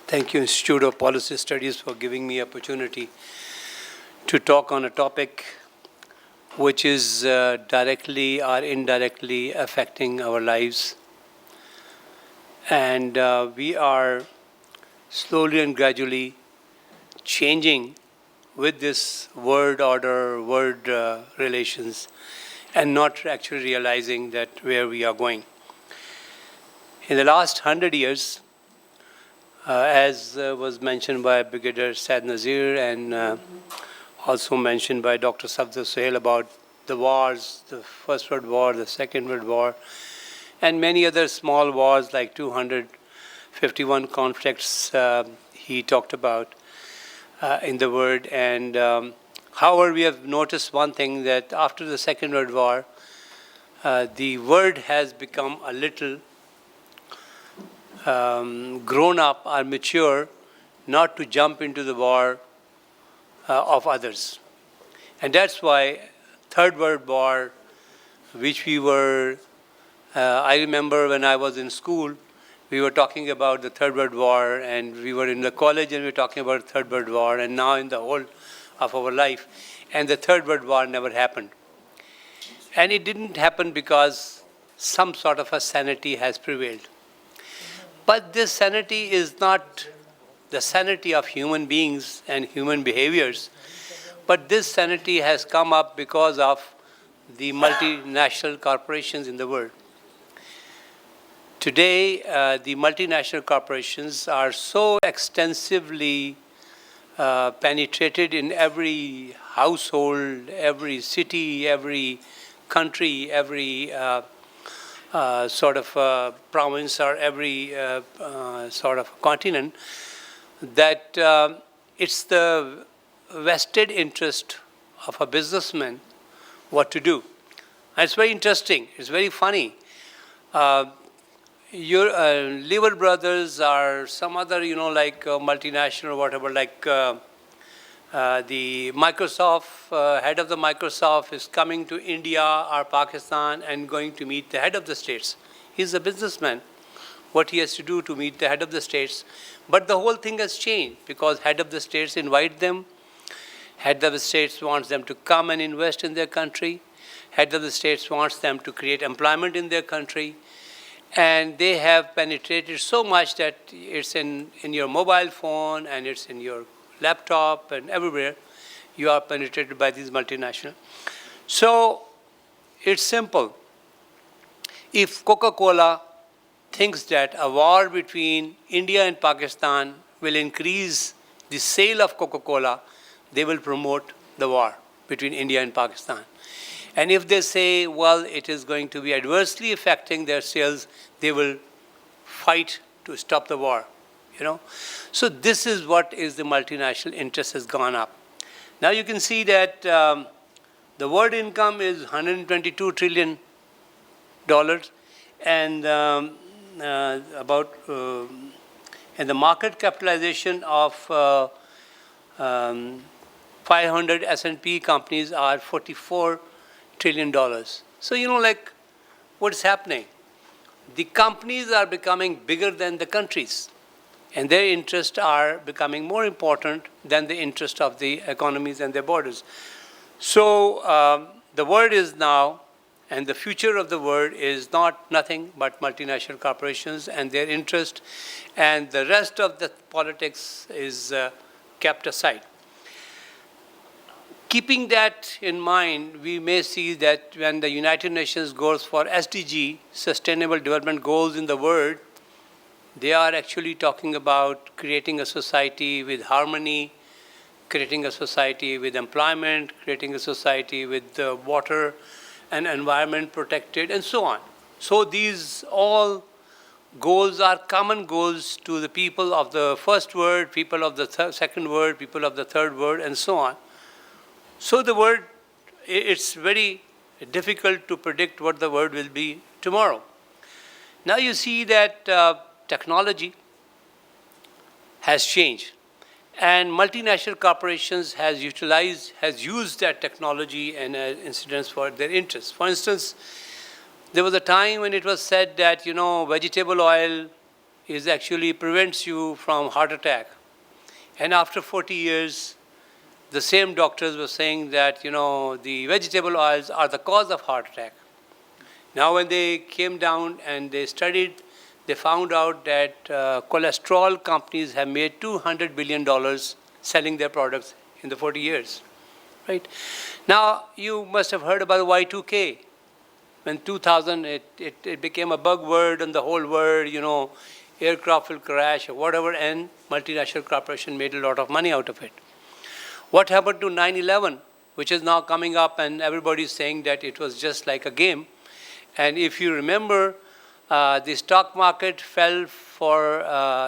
Thank you, Institute of Policy Studies, for giving me opportunity to talk on a topic which is directly or indirectly affecting our lives. And we are slowly and gradually changing with this world order, world relations, and not actually realizing that where we are going. In the last 100 years, as was mentioned by Brigadier Syed Nazir and also mentioned by Dr. Safdar Suhail about the wars, the First World War, the Second World War, and many other small wars like 251 conflicts he talked about in the world. And however, we have noticed one thing, that after the Second World War, the world has become a little grown up or mature not to jump into the war of others. And that's why Third World War, which we were, I remember when I was in school, we were talking about the Third World War, and we were in the college and we were talking about the Third World War, and now in the whole of our life. And the Third World War never happened. And it didn't happen because some sort of a sanity has prevailed. But this sanity is not the sanity of human beings and human behaviors, but this sanity has come up because of the multinational corporations in the world. Today, the multinational corporations are so extensively penetrated in every household, every city, every country, every sort of province or every sort of continent, that it's the vested interest of a businessman what to do. And it's very interesting. It's very funny. Your Lever Brothers or some other, like multinational or whatever, like the Microsoft, head of the Microsoft is coming to India or Pakistan and going to meet the head of the states. He's a businessman. What he has to do to meet the head of the states. But the whole thing has changed because head of the states invite them. Head of the states wants them to come and invest in their country. Head of the states wants them to create employment in their country. And they have penetrated so much that it's in your mobile phone and it's in your laptop and everywhere. You are penetrated by these multinationals. So it's simple. If Coca-Cola thinks that a war between India and Pakistan will increase the sale of Coca-Cola, they will promote the war between India and Pakistan. And if they say, well, it is going to be adversely affecting their sales, they will fight to stop the war. So this is what is the multinational interest has gone up. Now you can see that the world income is $122 trillion, and and the market capitalization of 500 S&P companies are $44 trillion. So like what's happening? The companies are becoming bigger than the countries, and their interests are becoming more important than the interest of the economies and their borders. So the world is now, and the future of the world is nothing but multinational corporations and their interest, and the rest of the politics is kept aside. Keeping that in mind, we may see that when the United Nations goes for SDG, Sustainable Development Goals in the world, they are actually talking about creating a society with harmony, creating a society with employment, creating a society with water and environment protected, and so on. So these all goals are common goals to the people of the first world, people of the second world, people of the third world, and so on. So the world, it's very difficult to predict what the world will be tomorrow. Now you see that technology has changed, and multinational corporations has used that technology and incidents for their interests. For instance, there was a time when it was said that vegetable oil is actually prevents you from heart attack. And after 40 years, the same doctors were saying that, the vegetable oils are the cause of heart attack. Now when they came down and they studied, they found out that cholesterol companies have made $200 billion selling their products in the 40 years. Right? Now, you must have heard about Y2K. When 2000, it became a buzzword in the whole world, aircraft will crash or whatever, and multinational corporation made a lot of money out of it. What happened to 9/11, which is now coming up, and everybody's saying that it was just like a game. And if you remember, the stock market fell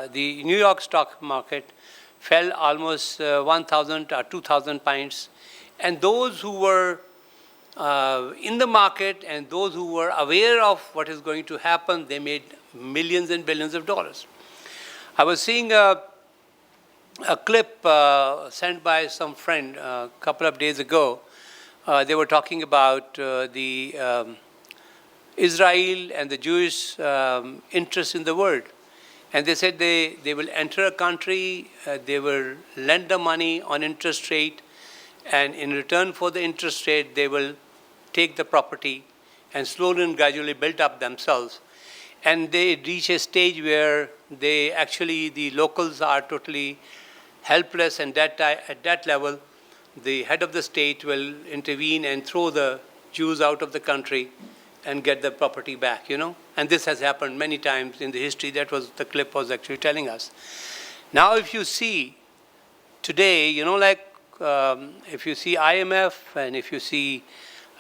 the New York stock market fell almost 1,000 or 2,000 points. And those who were in the market and those who were aware of what is going to happen, they made millions and billions of dollars. I was seeing a clip sent by some friend a couple of days ago. They were talking about the Israel and the Jewish interest in the world. And they said they will enter a country, they will lend the money on interest rate, and in return for the interest rate, they will take the property and slowly and gradually build up themselves. And they reach a stage where the locals are totally helpless, and at that level, the head of the state will intervene and throw the Jews out of the country and get the property back, And this has happened many times in the history. That was the clip was actually telling us. Now, if you see today, if you see IMF and if you see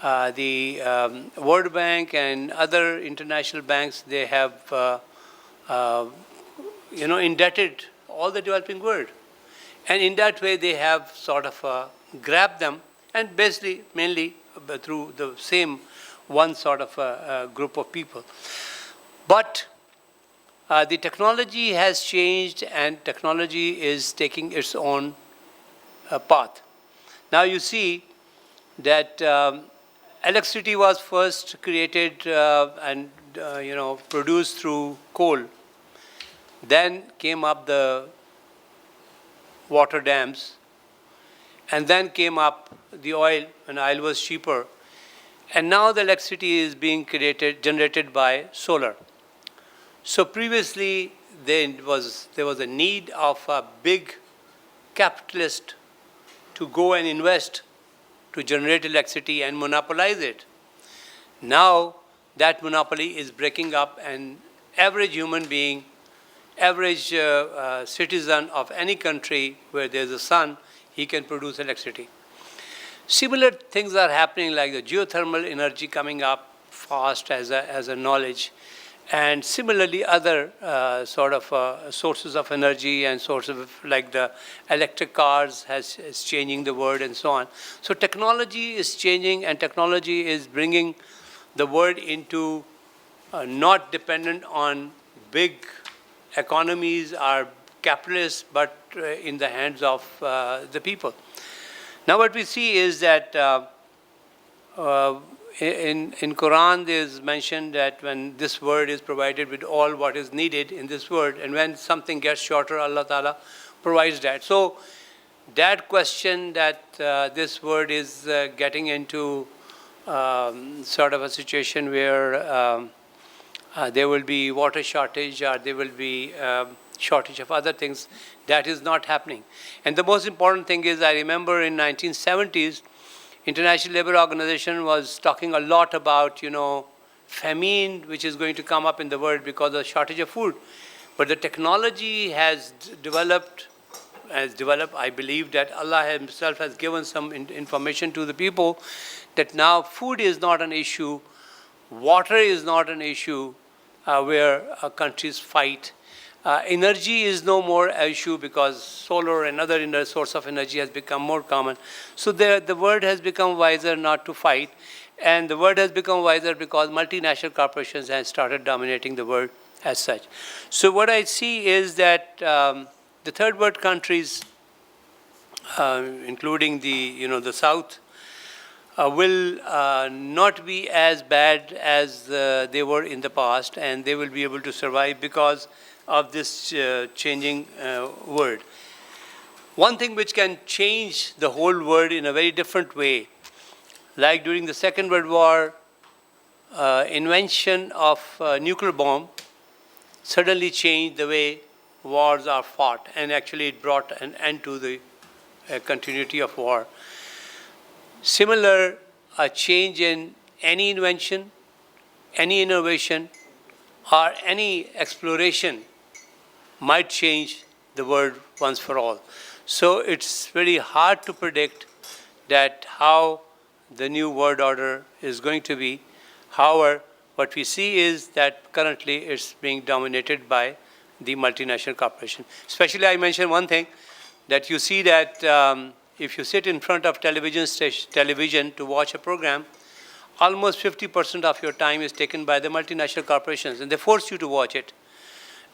the World Bank and other international banks, they have, indebted all the developing world. And in that way, they have sort of grabbed them, and basically, mainly through the same one sort of group of people. But the technology has changed, and technology is taking its own path. Now you see that electricity was first created and produced through coal. Then came up the water dams, and then came up the oil, and oil was cheaper. And now the electricity is being generated by solar. So previously there was a need of a big capitalist to go and invest to generate electricity and monopolize it. Now that monopoly is breaking up, and average human being, average citizen of any country where there's a sun, he can produce electricity. Similar things are happening, like the geothermal energy coming up fast as a knowledge, and similarly other sources of energy and sources of, like the electric cars is changing the world and so on. So technology is changing, and technology is bringing the world into not dependent on big economies or capitalists, but in the hands of the people. Now what we see is that in Quran there is mentioned that when this world is provided with all what is needed in this world, and when something gets shorter, Allah Ta'ala provides that. So that question that this world is getting into sort of a situation where there will be water shortage, or there will be shortage of other things, that is not happening. And the most important thing is, I remember in 1970s, International Labour Organization was talking a lot about, famine, which is going to come up in the world because of shortage of food. But the technology has developed. I believe that Allah Himself has given some information to the people that now food is not an issue, water is not an issue where countries fight. Energy is no more an issue because solar and other source of energy has become more common. So the world has become wiser not to fight, and the world has become wiser because multinational corporations have started dominating the world as such. So what I see is that the third world countries, including the South, will not be as bad as they were in the past, and they will be able to survive because of this changing world. One thing which can change the whole world in a very different way, like during the Second World War, invention of nuclear bomb suddenly changed the way wars are fought, and actually it brought an end to the continuity of war. Similar, a change in any invention, any innovation, or any exploration might change the world once for all. So it's very hard to predict that how the new world order is going to be. However, what we see is that currently it's being dominated by the multinational corporation. Especially, I mentioned one thing, that you see that if you sit in front of television to watch a program, almost 50% of your time is taken by the multinational corporations, and they force you to watch it,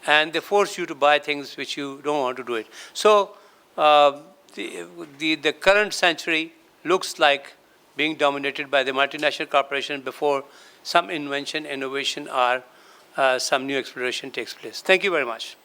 and they force you to buy things which you don't want to do it. So the current century looks like being dominated by the multinational corporation before some invention, innovation, or some new exploration takes place. Thank you very much.